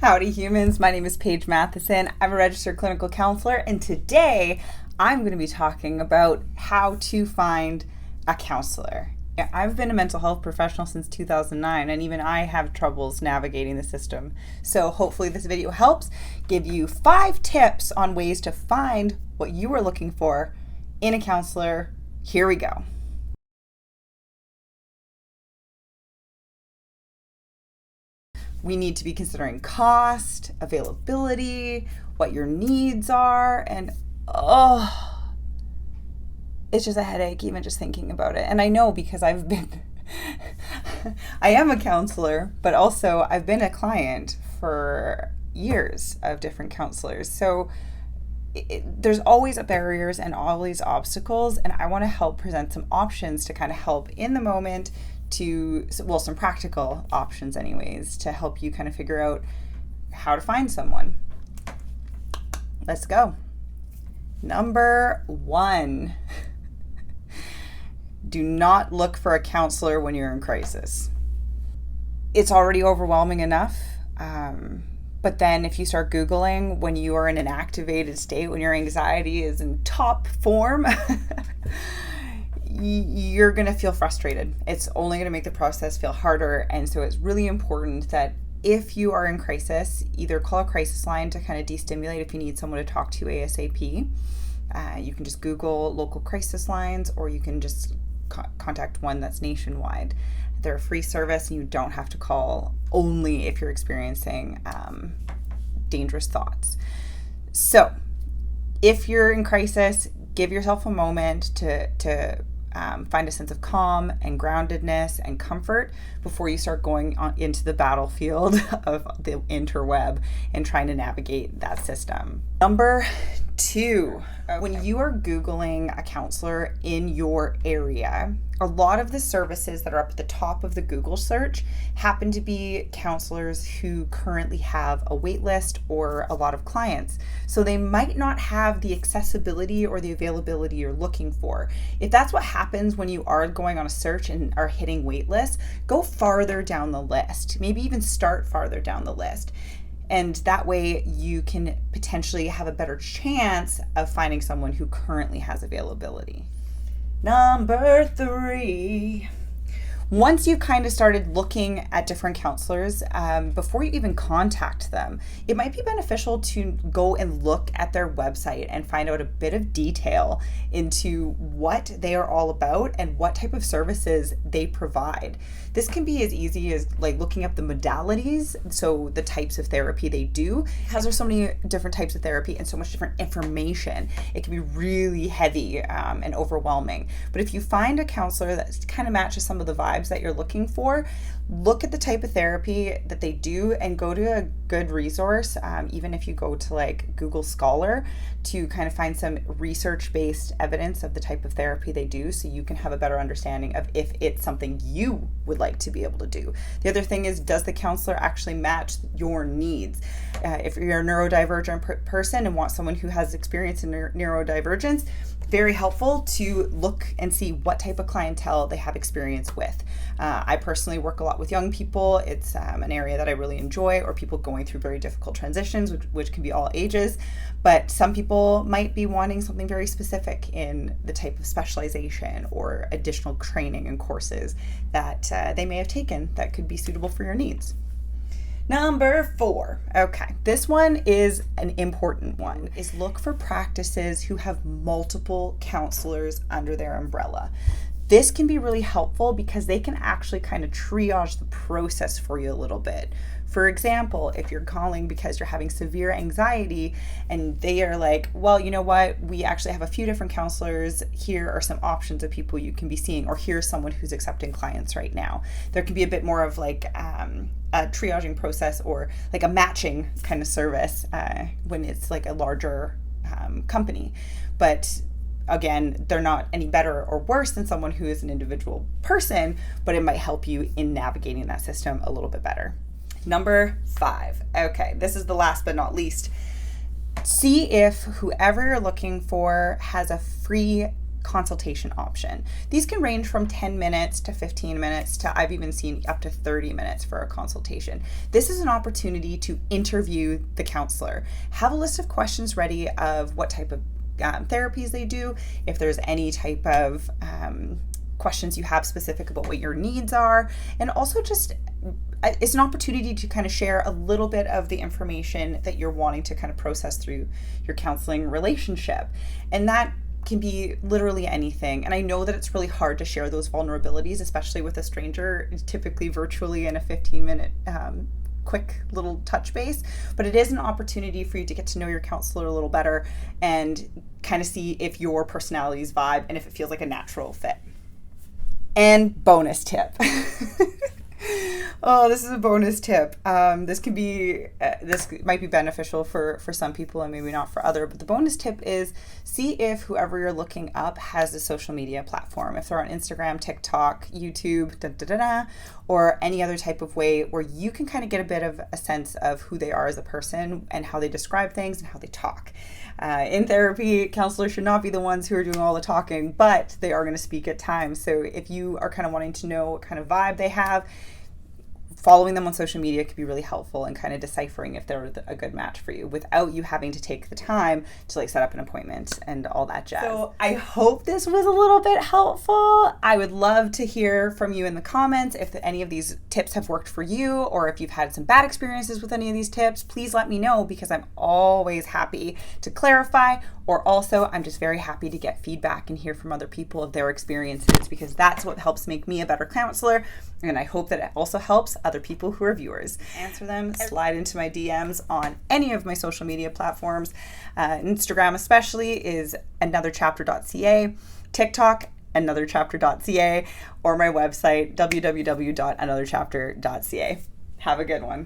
Howdy humans, my name is Paige Matheson. I'm a registered clinical counselor, and today I'm going to be talking about how to find a counselor. I've been a mental health professional since 2009, and even I have troubles navigating the system. So hopefully this video helps give you 5 tips on ways to find what you are looking for in a counselor. Here we go. We need to be considering cost, availability, what your needs are, and it's just a headache even just thinking about it. And I know because I am a counselor, but also I've been a client for years of different counselors. So there's always barriers and always obstacles, and I want to help present some options to kind of help in the moment some practical options anyways, to help you kind of figure out how to find someone. Let's go. Number 1, do not look for a counselor when you're in crisis. It's already overwhelming enough, but then if you start Googling when you are in an activated state, when your anxiety is in top form, you're going to feel frustrated. It's only going to make the process feel harder. And so it's really important that if you are in crisis, either call a crisis line to kind of destimulate if you need someone to talk to ASAP. You can just Google local crisis lines, or you can just contact one that's nationwide. They're a free service, and you don't have to call only if you're experiencing dangerous thoughts. So if you're in crisis, give yourself a moment to find a sense of calm and groundedness and comfort before you start going into the battlefield of the interweb and trying to navigate that system. Number 2, when you are Googling a counselor in your area, a lot of the services that are up at the top of the Google search happen to be counselors who currently have a wait list or a lot of clients. So they might not have the accessibility or the availability you're looking for. If that's what happens when you are going on a search and are hitting wait lists, go farther down the list. Maybe even start farther down the list. And that way you can potentially have a better chance of finding someone who currently has availability. Number 3, once you've kind of started looking at different counselors, before you even contact them, it might be beneficial to go and look at their website and find out a bit of detail into what they are all about and what type of services they provide. This can be as easy as like looking up the modalities, so the types of therapy they do, because there's so many different types of therapy and so much different information. It can be really heavy and overwhelming. But if you find a counselor that kind of matches some of the vibes that you're looking for, look at the type of therapy that they do and go to a good resource, even if you go to like Google Scholar, to kind of find some research-based evidence of the type of therapy they do, so you can have a better understanding of if it's something you would like to be able to do. The other thing is, does the counselor actually match your needs? If you're a neurodivergent person and want someone who has experience in neurodivergence, very helpful to look and see what type of clientele they have experience with. I personally work a lot with young people. It's an area that I really enjoy, or people going through very difficult transitions, which can be all ages. But some people might be wanting something very specific in the type of specialization or additional training and courses that they may have taken that could be suitable for your needs. Number 4, okay, this one is an important one, is look for practices who have multiple counselors under their umbrella. This can be really helpful because they can actually kind of triage the process for you a little bit. For example, if you're calling because you're having severe anxiety and they are like, well, you know what, we actually have a few different counselors. Here are some options of people you can be seeing, or here's someone who's accepting clients right now. There can be a bit more of like a triaging process, or like a matching kind of service when it's like a larger company. But again, they're not any better or worse than someone who is an individual person, but it might help you in navigating that system a little bit better. Number 5. Okay, this is the last but not least. See if whoever you're looking for has a free consultation option. These can range from 10 minutes to 15 minutes to I've even seen up to 30 minutes for a consultation. This is an opportunity to interview the counselor. Have a list of questions ready of what type of therapies they do, if there's any type of questions you have specific about what your needs are, and also just it's an opportunity to kind of share a little bit of the information that you're wanting to kind of process through your counseling relationship. And that can be literally anything. And I know that it's really hard to share those vulnerabilities, especially with a stranger, typically virtually in a 15-minute quick little touch base, but it is an opportunity for you to get to know your counselor a little better and kind of see if your personalities vibe and if it feels like a natural fit. And bonus tip. Oh, this is a bonus tip. This might be beneficial for some people and maybe not for other, but the bonus tip is see if whoever you're looking up has a social media platform. If they're on Instagram, TikTok, YouTube, or any other type of way where you can kind of get a bit of a sense of who they are as a person and how they describe things and how they talk. In therapy, counselors should not be the ones who are doing all the talking, but they are going to speak at times. So if you are kind of wanting to know what kind of vibe they have, following them on social media could be really helpful in kind of deciphering if they're a good match for you without you having to take the time to like set up an appointment and all that jazz. So I hope this was a little bit helpful. I would love to hear from you in the comments if any of these tips have worked for you, or if you've had some bad experiences with any of these tips. Please let me know, because I'm always happy to clarify, or also I'm just very happy to get feedback and hear from other people of their experiences, because that's what helps make me a better counselor. And I hope that it also helps other people who are viewers. Answer them, slide into my DMs on any of my social media platforms. Instagram especially is anotherchapter.ca, TikTok, anotherchapter.ca, or my website, www.anotherchapter.ca. Have a good one.